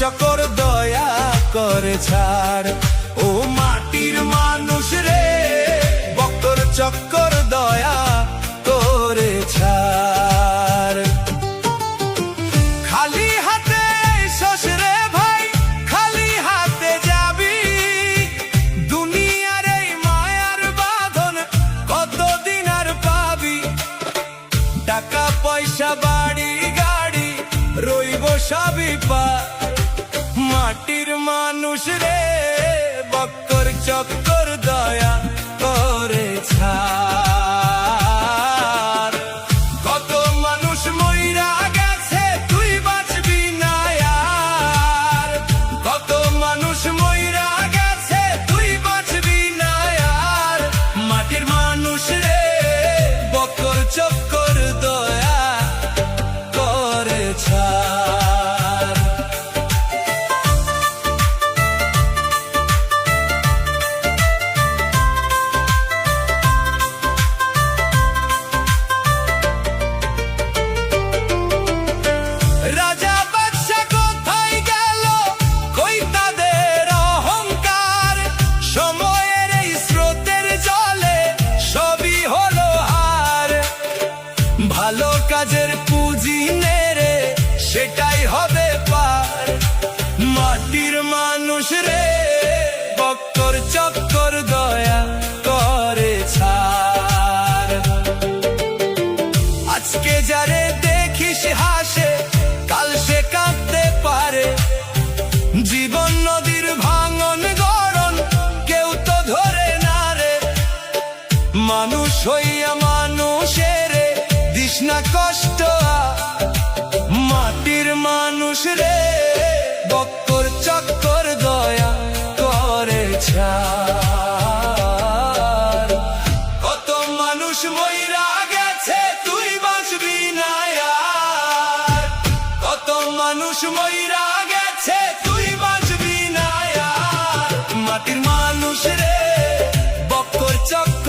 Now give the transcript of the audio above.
চক্কর দয়া করে ছাড়। ও মাটির মানুষ রে, বক্কর চক্কর দয়া করে ছাড়। খালি হাতে এসোস রে ভাই, খালি হাতে যাবি, দুনিয়ার এই মায়ার বাঁধন কতদিন আর পাবি। টাকা পয়সা বাড়ি গাড়ি রইব সবই পার। মাটির মানুষ রে, বক্কর চক্কর দয়া করে ছাড়। কত মানুষ মইরা গেছে তুই বাঁচবি না আর, কত মানুষ মইরা গেছে তুই বাঁচবি না আর। মাটির মানুষ রে, বক্কর চক্কর দয়া করে ছাড়। রাজা বাদশা কোথায় গেল, কই তাদের অহংকার। সময়ের এই স্রোতের জলে সবই হলো হার। ভালো কাজের পুঁজি নেড়ে সেটাই হবে পার। মাটির মানুষ রে, বক্কর চক্কর দয়া করে ছাড়। আজকে যারে দেখিস হাসে, কাল সে কাঁদতে পারে। জীবন নদীর ভাঙন গড়ন কেউ তো ধরে না রে। মানুষ হইয়া মানুষের দিস না কষ্ট। মাটির মানুষ রে, বক্কর চক্কর দয়া করে ছাড়। কত মানুষ মইরা গেছে তুই বাঁচবি না আর, কত মানুষ মইরা গেছে তুই বাঁচবি না আর। মাটির মানুষ রে, বক্কর চক্কর